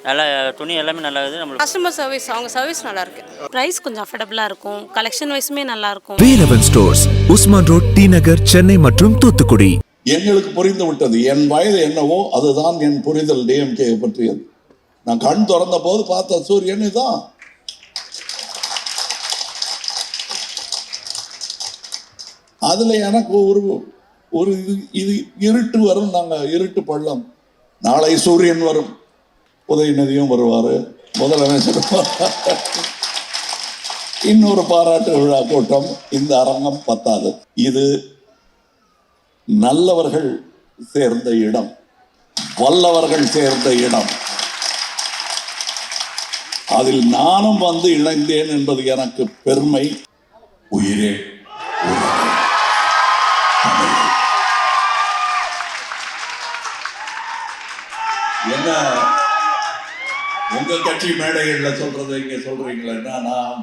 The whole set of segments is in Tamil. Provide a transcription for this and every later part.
நல்லா துணி எல்லாமே நல்லா இருக்குது. நம்மளுக்கு கஸ்டமர் சர்வீஸ், அவங்க சர்வீஸ் நல்லாயிருக்கு. ப்ரைஸ் கொஞ்சம் அஃபோர்டபுளாக இருக்கும். கலெக்ஷன் வைஸுமே நல்லாயிருக்கும். வேலவன் ஸ்டோர்ஸ், உஸ்மான் ரோட், டி நகர், சென்னை மற்றும் தூத்துக்குடி. எங்களுக்கு புரிந்து விட்டது. என் வயது என்னவோ அதுதான் என் புரிதல் டிஎம்கே பற்றியது. நான் கண் திறந்த போது பார்த்த சூரியன் இதுதான். அதுல எனக்கு ஒரு இது இருட்டு வரும். நாங்க இருட்டு பள்ளம். நாளை சூரியன் வரும். உதயநிதியும் வருவாரு, முதலமைச்சர் இன்னொரு பாராட்டு விழா கூட்டம். இந்த அரங்கம் பத்தாது. இது நல்லவர்கள் சேர்ந்த இடம், வல்லவர்கள் சேர்ந்த இடம். அதில் நானும் வந்து இணைந்தேன் என்பது எனக்கு பெருமை. உயிரே என்ன உங்க கட்சி மேடைகள்ல சொல்றது இங்க சொல்றீங்களா? நான்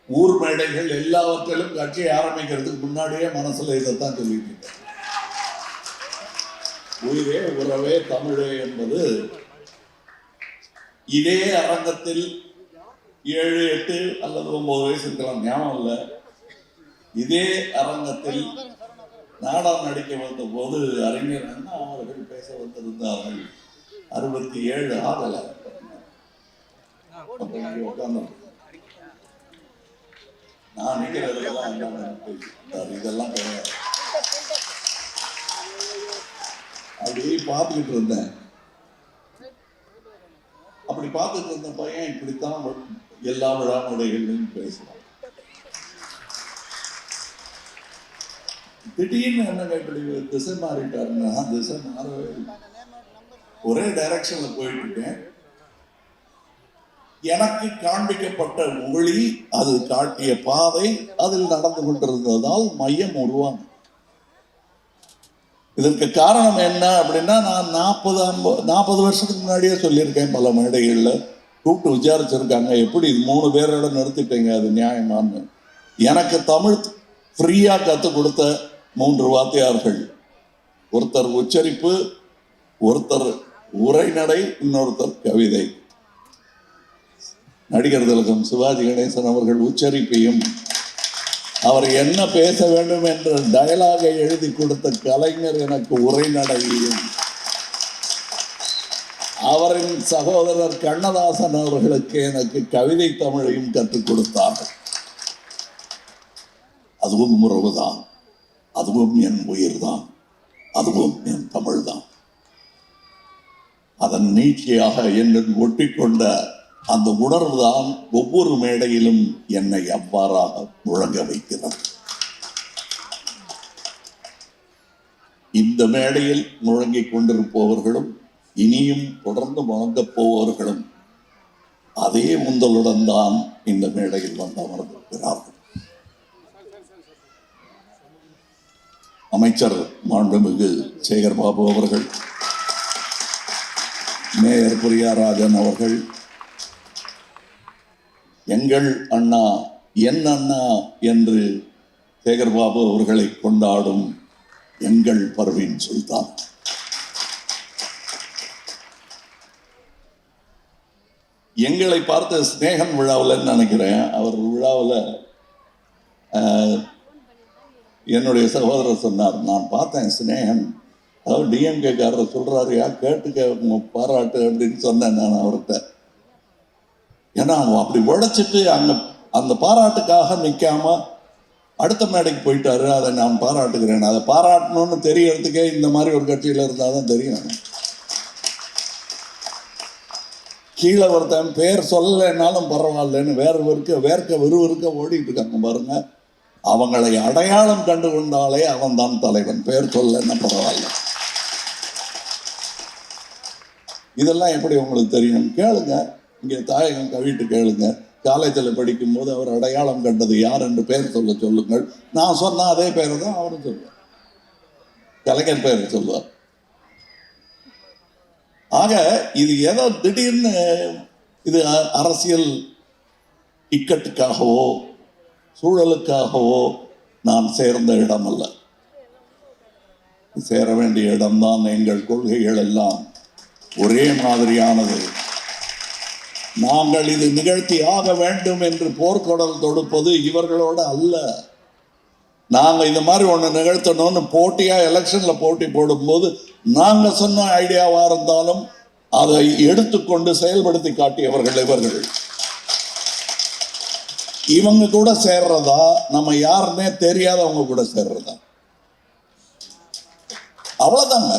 ஊர் மேடைகள் எல்லாவற்றிலும் கட்சியை ஆரம்பிக்கிறதுக்கு முன்னாடியே மனசுல இதைத்தான் சொல்லிட்டு இருக்கேன். உயிரே உறவே தமிழே என்பது இதே அரங்கத்தில் 7, 8 அல்லது 9 வயசு இருக்கலாம், ஞாபகம் இல்லை. இதே அரங்கத்தில் நாடகம் நடிக்க வந்த போது அறிஞர் அண்ணா அவர்கள் பேச வந்திருந்தார்கள். 67 ஆகல. உட்கார்ந்து நான் நிற்கிறதெல்லாம் இதெல்லாம் கிடையாது. அப்படி பார்த்துக்கிட்டு இருந்தேன். அப்படி பார்த்துட்டு இருந்த பையன் இப்படித்தான் எல்லா விழா முறைகளையும் பேசுவான். திடீர்னு என்னங்க இப்படி திசை மாறிட்டாருன்னா, திசை மாறவே ஒரே டைரக்ஷன்ல போயிட்டு இருக்கேன். எனக்கு காண்பிக்கப்பட்ட ஒளி, அது காட்டிய பாதை, அதில் நடந்து கொண்டிருந்ததால் மையம் உருவாங்க. இதற்கு காரணம் என்ன அப்படின்னா, நான் 40 வருஷத்துக்கு முன்னாடியே சொல்லியிருக்கேன். பல மேடைகள்ல கூப்பிட்டு விசாரிச்சிருக்காங்க, எப்படி 3 பேரோட நிறுத்திட்டீங்க, அது நியாயமானு. எனக்கு தமிழ் ஃப்ரீயா கற்றுக் கொடுத்த 3 வாத்தியார்கள். ஒருத்தர் உச்சரிப்பு, ஒருத்தர் உரைநடை, இன்னொருத்தர் கவிதை. நடிகர் திலகம் சிவாஜி கணேசன் அவர்கள் உச்சரிப்பையும், அவர் என்ன பேச வேண்டும் என்ற டயலாகை எழுதி கொடுத்த கலைஞர் எனக்கு உரைநடையையும், அவரின் சகோதரர் கண்ணதாசன் அவர்களுக்கு எனக்கு கவிதை தமிழையும் கற்றுக் கொடுத்தார்கள். அதுவும் உறவுதான், அதுவும் என் உயிர்தான், அதுவும் என் தமிழ்தான். அதன் நீட்சியாக என்னை ஒட்டிக்கொண்ட அந்த உணர்வு தான் ஒவ்வொரு மேடையிலும் என்னை அவ்வாறாக முழங்க வைக்கிறது. இந்த மேடையில் முழங்கிக் கொண்டிருப்பவர்களும் இனியும் தொடர்ந்து முழங்கப் போவர்களும் அதே முந்தலுடன் தான் இந்த மேடையில் வந்து அமர்ந்திருக்கிறார்கள். அமைச்சர் மாண்புமிகு சேகர் பாபு அவர்கள், மேயர் பிரியாராஜன் அவர்கள், எங்கள் அண்ணா, என் அண்ணா என்று சேகர்பாபு அவர்களை கொண்டாடும் எங்கள் பர்வீன் சுல்தான், எங்களை பார்த்த ஸ்நேகன் விழாவில் நினைக்கிறேன், அவர் விழாவில் என்னுடைய சகோதரர் சொன்னார், நான் பார்த்தேன் ஸ்நேகன், அதாவது டிஎம்கே காரர் சொல்றாரு, கேட்டுக்க பாராட்டு அப்படின்னு சொன்னேன் நான் அவர்கிட்ட. ஏன்னா அவன் அப்படி உழைச்சிட்டு அந்த பாராட்டுக்காக நிற்காம அடுத்த மேடைக்கு போயிட்டாரு. அதை நான் பாராட்டுகிறேன். அதை பாராட்டணும்னு தெரியறதுக்கே இந்த மாதிரி ஒரு கட்சியில் இருந்தால் தான் தெரியும். கீழே ஒருத்தன் பேர் சொல்லலைன்னாலும் பரவாயில்லன்னு வேர்க்க விறுவிறுக்க ஓடிட்டு இருக்காங்க பாருங்க. அவங்களை அடையாளம் கண்டு கொண்டாலே அவன் தான் தலைவன், பேர் சொல்லலைன்னா பரவாயில்ல. இதெல்லாம் எப்படி உங்களுக்கு தெரியும்? கேளுங்க, இங்கே தாயகம் கவிட்டு கேளுங்க. காலேஜில் படிக்கும்போது அவர் அடையாளம் கண்டது யார் என்று பெயர் சொல்லுங்கள். நான் சொன்ன அதே பேர் தான் அவரும் சொல்லுவார், கலைஞர் பெயர் சொல்லுவார். ஆக இது ஏதோ திடீர்னு இது அரசியல் இக்கட்டுக்காகவோ சூழலுக்காகவோ நான் சேர்ந்த இடம் அல்ல. சேர வேண்டிய இடம்தான். எங்கள் கொள்கைகள் எல்லாம் ஒரே மாதிரியானது. நாங்கள் இது நிகழ்த்தி ஆக வேண்டும் என்று போர்க்குரல் தொடுப்பது இவர்களோட அல்ல. நாங்க இந்த மாதிரி ஒண்ணு நிகழ்த்தணும்னு போட்டியா எலெக்ஷன்ல போட்டி போடும்போது நாங்க சொன்ன ஐடியாவா இருந்தாலும் அதை எடுத்துக்கொண்டு செயல்படுத்தி காட்டியவர்கள் இவர்கள். இவங்க கூட சேர்றதா, நம்ம யாருன்னே தெரியாதவங்க கூட சேர்றதா, அவ்வளவுதாங்க.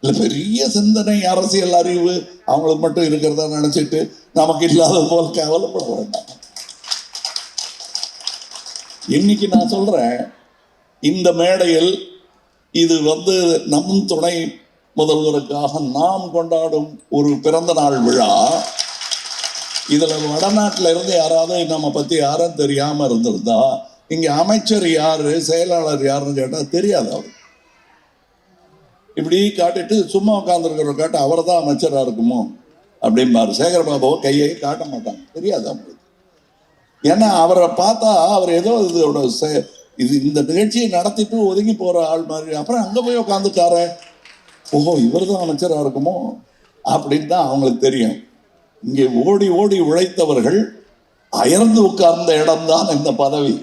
இல்ல பெரிய சிந்தனை அரசியல் அறிவு அவங்களுக்கு மட்டும் இருக்கிறதா நினைச்சிட்டு நமக்கு இல்லாத போல கவலைப்பட வேண்டாம். இன்னைக்கு நான் சொல்றேன், இந்த மேடையில் இது நம் துணை முதல்வருக்காக நாம் கொண்டாடும் ஒரு பிறந்த நாள் விழா. இதுல வடநாட்டில இருந்து யாராவது நம்ம பத்தி யாரும் தெரியாம இருந்திருந்தா, இங்க அமைச்சர் யாரு செயலாளர் யாருன்னு கேட்டா தெரியாது. அவர் இப்படி காட்டிட்டு சும்மா உட்கார்ந்துருக்கிற காட்டு அவர் தான் அமைச்சரா இருக்குமோ அப்படிம்பாரு. சேகர்பாபுவை கையை காட்ட மாட்டாங்க, தெரியாது அவங்களுக்கு. ஏன்னா அவரை பார்த்தா அவர் ஏதோ இதோட இது இந்த நிகழ்ச்சியை நடத்திட்டு ஒதுங்கி போற ஆள் மாதிரி. அப்புறம் அங்க போய் உட்காந்துட்டாரு, ஓஹோ இவர் தான் அமைச்சரா இருக்குமோ அப்படின்னு தான் அவங்களுக்கு தெரியும். இங்கே ஓடி ஓடி உழைத்தவர்கள் அயர்ந்து உட்கார்ந்த இடம்தான் இந்த பதவி.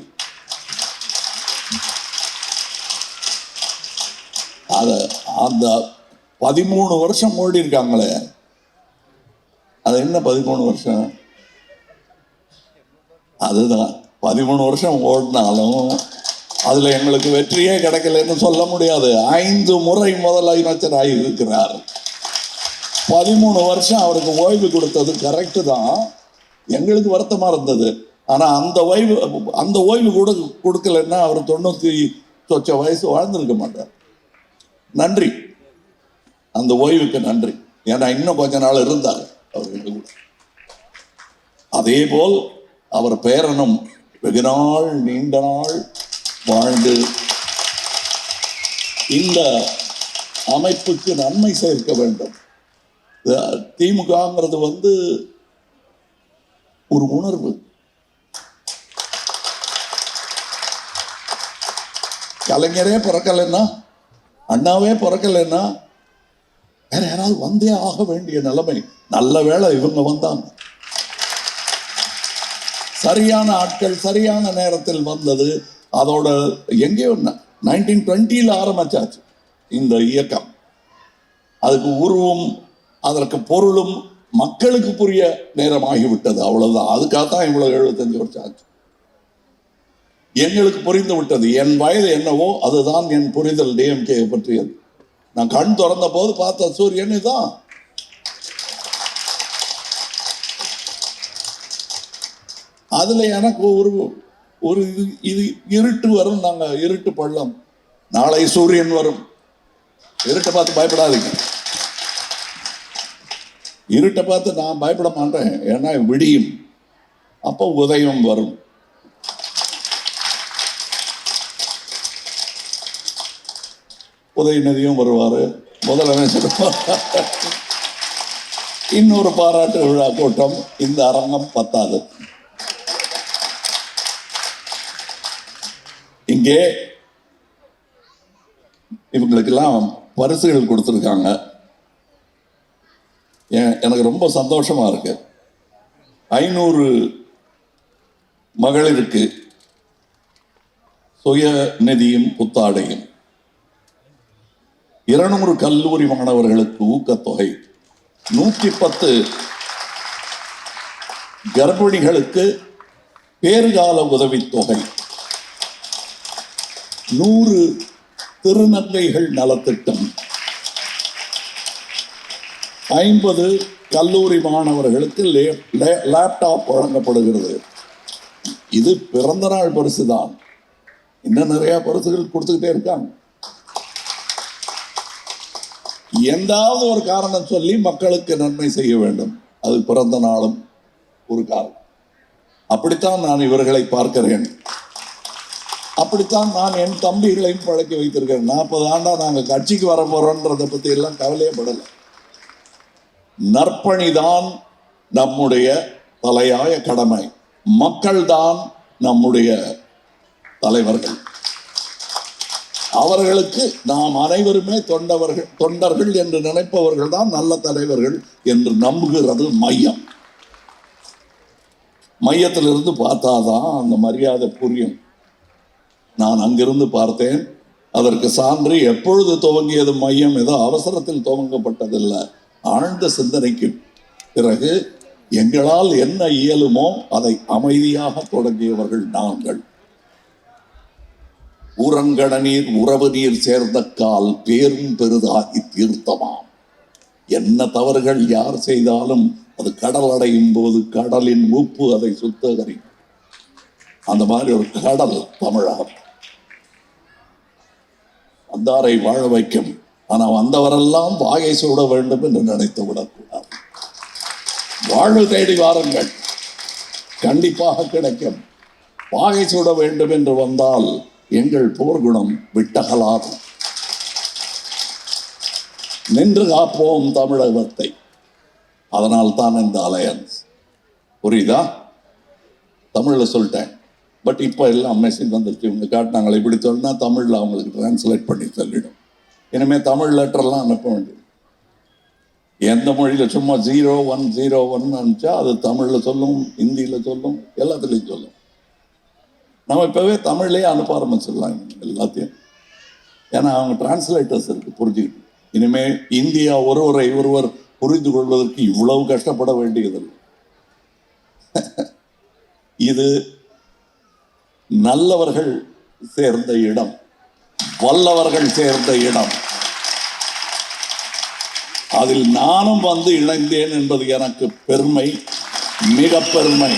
அந்த 13 வருஷம் ஓடி இருக்காங்களே, அது என்ன 13 வருஷம்? அதுதான் 13 வருஷம் ஓடினாலும் அதுல எங்களுக்கு வெற்றியே கிடைக்கலன்னு சொல்ல முடியாது. 5 முறை முதலமைச்சராக இருக்கிறார். 13 வருஷம் அவருக்கு ஓய்வு கொடுத்தது கரெக்டு தான், எங்களுக்கு வருத்தமா இருந்தது. ஆனா அந்த ஓய்வு கூட கொடுக்கலன்னா அவர் 90 வயசு வாழ்ந்திருக்க மாட்டார். நன்றி, அந்த ஓய்வுக்கு நன்றி. ஏன்னா இன்னும் கொஞ்ச நாள் இருந்தார் அவர்கிட்ட கூட. அதே போல் அவர் பேரனும் வெகு நாள் நீண்ட நாள் வாழ்ந்து இந்த அமைப்புக்கு நன்மை சேர்க்க வேண்டும். திமுகங்கிறது ஒரு உணர்வு. கலைஞரே பிறக்கலைன்னா, அண்ணாவே பிறக்கலைன்னா வேற யாராவது வந்தே ஆக வேண்டிய நிலைமை. நல்ல வேளை இவங்க வந்தாங்க, சரியான ஆட்கள் சரியான நேரத்தில் வந்தது. அதோட எங்கேயோ 1920 ஆரம்பிச்சாச்சு இந்த இயக்கம். அதுக்கு உருவம் அதற்கு பொருளும் மக்களுக்கு புரிய நேரமாகிவிட்டது, அவ்வளவுதான். அதுக்காகத்தான் இவ்வளவு 75 வருஷம் ஆச்சு. எங்களுக்கு புரிந்து விட்டது. என் வயது என்னவோ அதுதான் என் புரிதல் டிஎம்கே பற்றியது. நான் கண் திறந்த போது பார்த்த சூரியன் இதுதான். அதுல எனக்கு ஒரு இது இருட்டு வரும். நாங்க இருட்டு பள்ளம், நாளை சூரியன் வரும். இருட்டை பார்த்து பயப்படாதீங்க. இருட்டை பார்த்து நான் பயப்பட மாட்டேன். ஏன்னா விடியும், அப்போ உதயம் வரும். உதயநிதியும் வருவாரு, முதலமைச்சர். இன்னொரு பாராட்டு விழா கூட்டம். இந்த அரங்கம் பத்தாது. இங்கே இவங்களுக்கெல்லாம் பரிசுகள் கொடுத்துருக்காங்க. எனக்கு ரொம்ப சந்தோஷமா இருக்கு. 500 மகளிருக்கு சுய நிதியும் புத்தாடையும், 200 கல்லூரி மாணவர்களுக்கு ஊக்கத்தொகை, 110 கர்ப்பிணிகளுக்கு பேறுகால உதவித்தொகை, 100 திருநங்கைகள் நலத்திட்டம், 50 கல்லூரி மாணவர்களுக்கு லேப்டாப் வழங்கப்படுகிறது. இது பிறந்த நாள் பரிசு தான். இன்னும் நிறைய பரிசுகள் கொடுத்துக்கிட்டே இருக்காங்க. எந்தாவது ஒரு காரணம் சொல்லி மக்களுக்கு நன்மை செய்ய வேண்டும். அது பிறந்த நாளும் ஒரு காரணம். அப்படித்தான் நான் இவர்களை பார்க்கிறேன். அப்படித்தான் நான் என் தம்பிகளையும் பழக்கி வைத்திருக்கிறேன். 40 ஆண்டா நாங்க கட்சிக்கு வர போறோன்றதை பத்தி எல்லாம் கவலையே படல. நற்பணிதான் நம்முடைய தலையாய கடமை. மக்கள் தான் நம்முடைய தலைவர்கள். அவர்களுக்கு நாம் அனைவருமே தொண்டர்கள் என்று நினைப்பவர்கள் தான் நல்ல தலைவர்கள் என்று நம்புகிறது மையம். மையத்திலிருந்து பார்த்தாதான் அந்த மரியாதை புரியும். நான் அங்கிருந்து பார்த்தேன். அதற்கு சான்று எப்பொழுது துவங்கியது மையம்? ஏதோ அவசரத்தில் துவங்கப்பட்டதில்லை. ஆழ்ந்த சிந்தனைக்கு பிறகு எங்களால் என்ன இயலுமோ அதை அமைதியாக தொடங்கியவர்கள் நாங்கள். ஊரங்கடநீர் உறவு நீர் சேர்ந்த கால் பேரும் பெரிதாகி தீர்த்தமாம். என்ன தவறுகள் யார் செய்தாலும் அது கடல் அடையும் போது கடலின் உப்பு அதை சுத்தகரிக்கும். அந்த மாதிரி ஒரு கடல் தமிழகம். வந்தாரை வாழ வைக்கும். ஆனா வந்தவரெல்லாம் வாகை சூட வேண்டும் என்று நினைத்து விடக்கூடாது. வாழ்வு தேடி வாருங்கள், கண்டிப்பாக கிடைக்கும். வாகை சூட வேண்டும் என்று வந்தால் எங்கள் போர்க்குணம் விட்டகலாது. நின்று காப்போம் தமிழகத்தை. அதனால் தான் இந்த அலையன்ஸ். புரியுதா? தமிழ்ல சொல்லிட்டேன். பட் இப்போ எல்லாம் மெசேஜ் வந்துருச்சு. இவங்க காட்டினாங்களே, இப்படி சொன்னா தமிழ்ல அவங்களுக்கு டிரான்ஸ்லேட் பண்ணி சொல்லிடும். இனிமேல் தமிழ் லெட்டர்லாம் அனுப்ப வேண்டியது. எந்த மொழியில சும்மா 0101 அனுப்பிச்சா அது தமிழ்ல சொல்லும், ஹிந்தியில சொல்லும், எல்லாத்துலேயும் சொல்லும். நம்ம இப்பவே தமிழ்லேயே அனுப்ப ஆரம்பிச்சிடலாம் எல்லாத்தையும். ஏன்னா அவங்க டிரான்ஸ்லேட்டர்ஸ் இருக்கு, புரிஞ்சுக்கிட்டு. இனிமே இந்தியா ஒருவரை ஒருவர் புரிந்து கொள்வதற்கு இவ்வளவு கஷ்டப்பட வேண்டியதில்லை. இது நல்லவர்கள் சேர்ந்த இடம், வல்லவர்கள் சேர்ந்த இடம். அதில் நானும் வந்து இணைந்தேன் என்பது எனக்கு பெருமை, மிக பெருமை.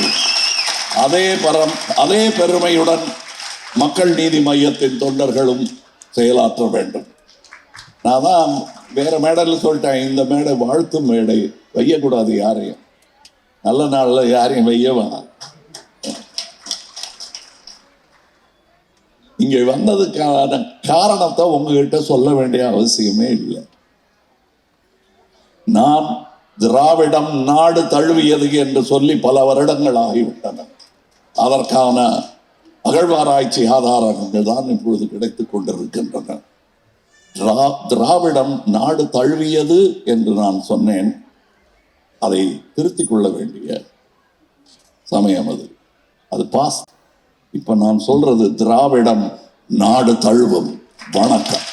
அதே பெருமையுடன் மக்கள் நீதி மையத்தின் தொண்டர்களும் செயலாற்ற வேண்டும். நான் தான் வேற மேடையில் சொல்லிட்டேன், இந்த மேடை வாழ்த்து மேடை, வையக்கூடாது யாரையும். நல்ல நாளில் யாரையும் வைய வேணாம். இங்கே வந்ததுக்கான காரணத்தை உங்ககிட்ட சொல்ல வேண்டிய அவசியமே இல்லை. நான் திராவிடம் நாடு தழுவியது என்று சொல்லி பல வருடங்கள் ஆகிவிட்டன. அதற்கான அகழ்வாராய்ச்சி ஆதாரங்கள் தான் இப்பொழுது கிடைத்துக் கொண்டிருக்கின்றன. திராவிடம் நாடு தழுவியது என்று நான் சொன்னேன். அதை திருத்திக் கொள்ள வேண்டிய சமயம் அது பாஸ். இப்ப நான் சொல்றது திராவிடம் நாடு தழுவும். வணக்கம்.